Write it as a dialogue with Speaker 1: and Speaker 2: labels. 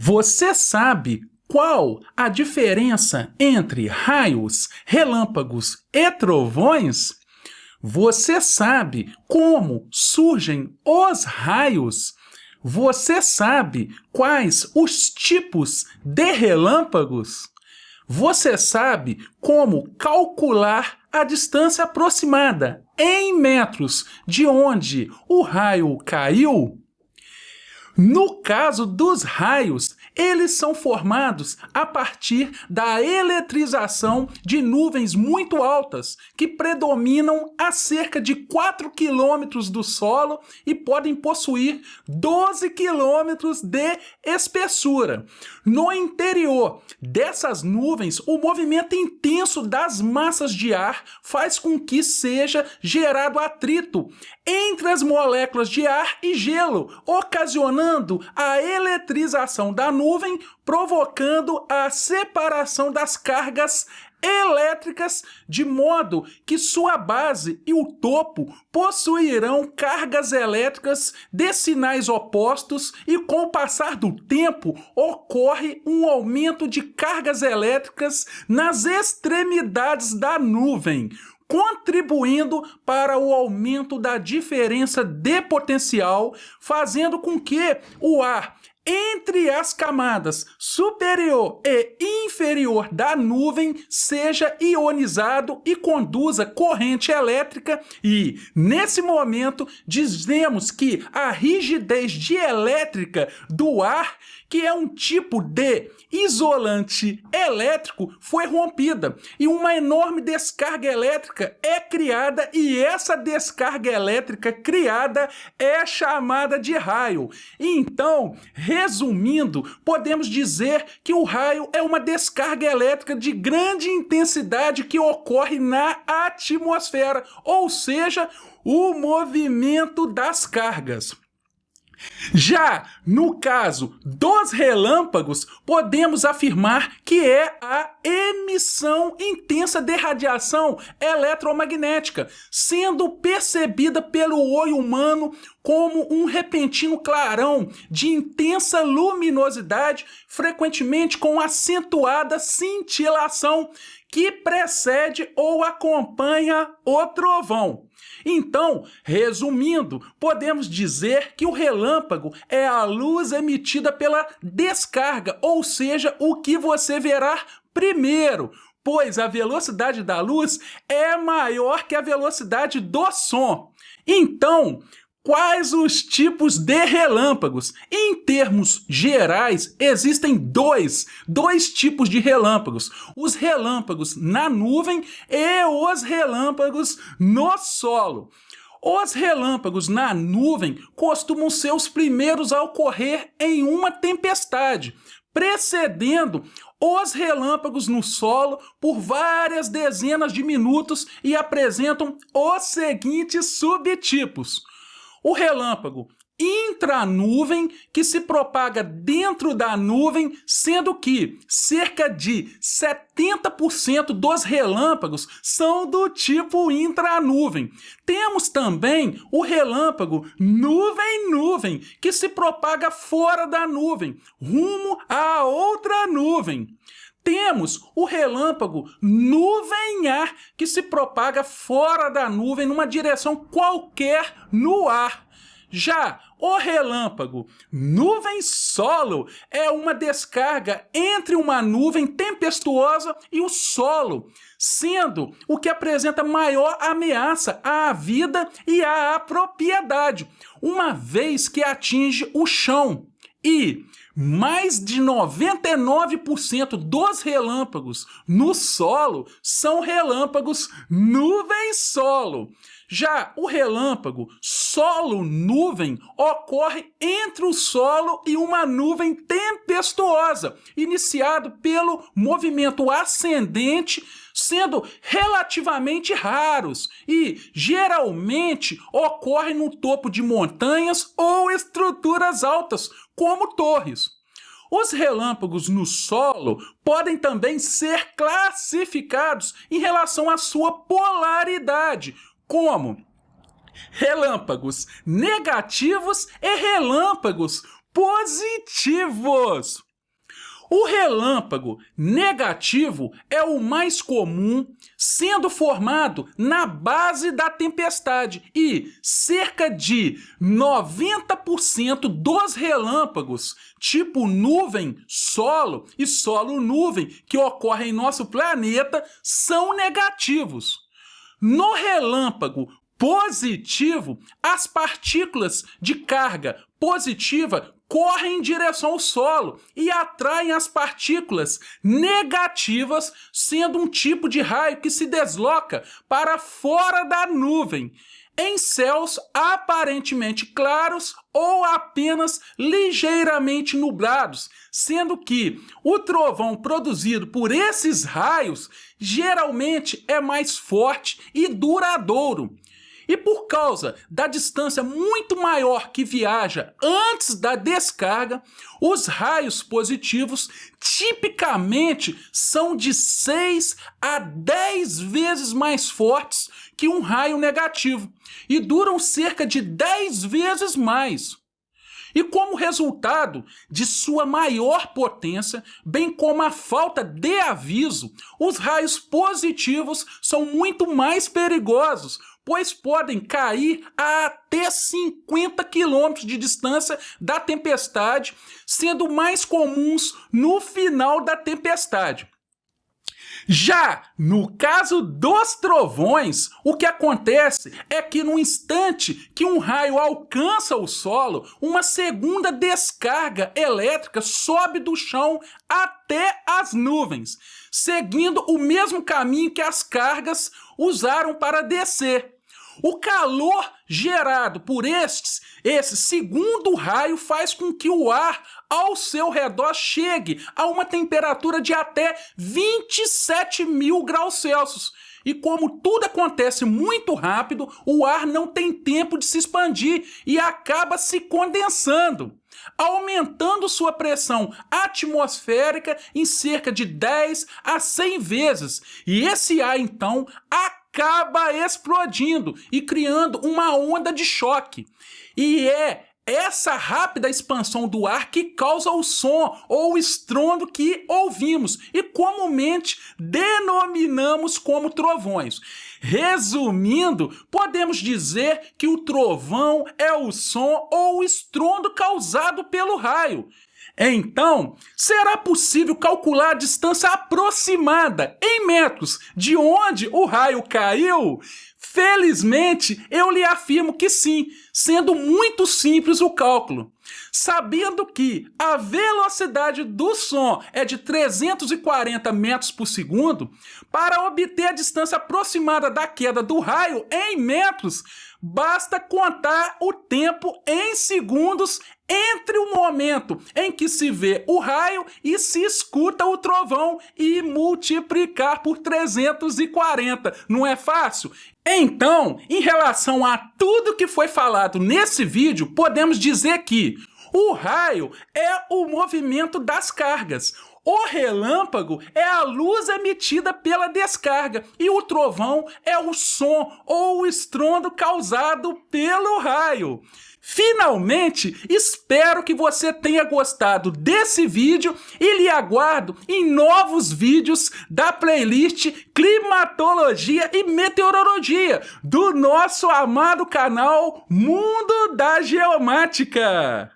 Speaker 1: Você sabe qual a diferença entre raios, relâmpagos e trovões? Você sabe como surgem os raios? Você sabe quais os tipos de relâmpagos? Você sabe como calcular a distância aproximada em metros de onde o raio caiu? No caso dos raios, eles são formados a partir da eletrização de nuvens muito altas, que predominam a cerca de 4 quilômetros do solo e podem possuir 12 quilômetros de espessura. No interior dessas nuvens, o movimento intenso das massas de ar faz com que seja gerado atrito entre as moléculas de ar e gelo, ocasionando a eletrização da nuvem, provocando a separação das cargas elétricas, de modo que sua base e o topo possuirão cargas elétricas de sinais opostos e, com o passar do tempo, ocorre um aumento de cargas elétricas nas extremidades da nuvem, contribuindo para o aumento da diferença de potencial, fazendo com que o ar entre as camadas superior e inferior da nuvem seja ionizado e conduza corrente elétrica, e nesse momento dizemos que a rigidez dielétrica do ar, que é um tipo de isolante elétrico, foi rompida e uma enorme descarga elétrica é criada, e essa descarga elétrica criada é chamada de raio. Então, resumindo, podemos dizer que o raio é uma descarga elétrica de grande intensidade que ocorre na atmosfera, ou seja, o movimento das cargas. Já no caso dos relâmpagos, podemos afirmar que é a emissão intensa de radiação eletromagnética, sendo percebida pelo olho humano como um repentino clarão de intensa luminosidade, frequentemente com acentuada cintilação, que precede ou acompanha o trovão. Então, resumindo, podemos dizer que o relâmpago é a luz emitida pela descarga, ou seja, o que você verá primeiro, pois a velocidade da luz é maior que a velocidade do som. Então, quais os tipos de relâmpagos? Em termos gerais, existem dois tipos de relâmpagos: os relâmpagos na nuvem e os relâmpagos no solo. Os relâmpagos na nuvem costumam ser os primeiros a ocorrer em uma tempestade, precedendo os relâmpagos no solo por várias dezenas de minutos, e apresentam os seguintes subtipos: o relâmpago intranuvem, que se propaga dentro da nuvem, sendo que cerca de 70% dos relâmpagos são do tipo intranuvem. Temos também o relâmpago nuvem-nuvem, que se propaga fora da nuvem, rumo a outra nuvem. Temos o relâmpago nuvem-ar, que se propaga fora da nuvem numa direção qualquer no ar. Já o relâmpago nuvem-solo é uma descarga entre uma nuvem tempestuosa e o solo, sendo o que apresenta maior ameaça à vida e à propriedade, uma vez que atinge o chão. E mais de 99% dos relâmpagos no solo são relâmpagos nuvem-solo. Já o relâmpago solo-nuvem ocorre entre o solo e uma nuvem tempestuosa, iniciado pelo movimento ascendente, sendo relativamente raros e geralmente ocorre no topo de montanhas ou estruturas altas, como torres. Os relâmpagos no solo podem também ser classificados em relação à sua polaridade, como relâmpagos negativos e relâmpagos positivos. O relâmpago negativo é o mais comum, sendo formado na base da tempestade, e cerca de 90% dos relâmpagos, tipo nuvem-solo e solo-nuvem, que ocorrem em nosso planeta, são negativos. No relâmpago positivo, as partículas de carga positiva correm em direção ao solo e atraem as partículas negativas, sendo um tipo de raio que se desloca para fora da nuvem, em céus aparentemente claros ou apenas ligeiramente nublados, sendo que o trovão produzido por esses raios geralmente é mais forte e duradouro. E por causa da distância muito maior que viaja antes da descarga, os raios positivos tipicamente são de 6 a 10 vezes mais fortes que um raio negativo e duram cerca de 10 vezes mais. E como resultado de sua maior potência, bem como a falta de aviso, os raios positivos são muito mais perigosos, pois podem cair a até 50 quilômetros de distância da tempestade, sendo mais comuns no final da tempestade. Já no caso dos trovões, o que acontece é que no instante que um raio alcança o solo, uma segunda descarga elétrica sobe do chão até as nuvens, seguindo o mesmo caminho que as cargas usaram para descer. O calor gerado por esse segundo raio faz com que o ar ao seu redor chegue a uma temperatura de até 27.000 graus Celsius. E como tudo acontece muito rápido, o ar não tem tempo de se expandir e acaba se condensando, aumentando sua pressão atmosférica em cerca de 10 a 100 vezes. E esse ar, então, acaba explodindo e criando uma onda de choque. E é essa rápida expansão do ar que causa o som ou o estrondo que ouvimos e comumente denominamos como trovões. Resumindo, podemos dizer que o trovão é o som ou o estrondo causado pelo raio. Então, será possível calcular a distância aproximada em metros de onde o raio caiu? Felizmente, eu lhe afirmo que sim, sendo muito simples o cálculo. Sabendo que a velocidade do som é de 340 metros por segundo, para obter a distância aproximada da queda do raio em metros, basta contar o tempo em segundos entre o momento em que se vê o raio e se escuta o trovão e multiplicar por 340. Não é fácil? Então, em relação a tudo que foi falado nesse vídeo, podemos dizer que o raio é o movimento das cargas. O relâmpago é a luz emitida pela descarga e o trovão é o som ou o estrondo causado pelo raio. Finalmente, espero que você tenha gostado desse vídeo e lhe aguardo em novos vídeos da playlist Climatologia e Meteorologia do nosso amado canal Mundo da Geomática.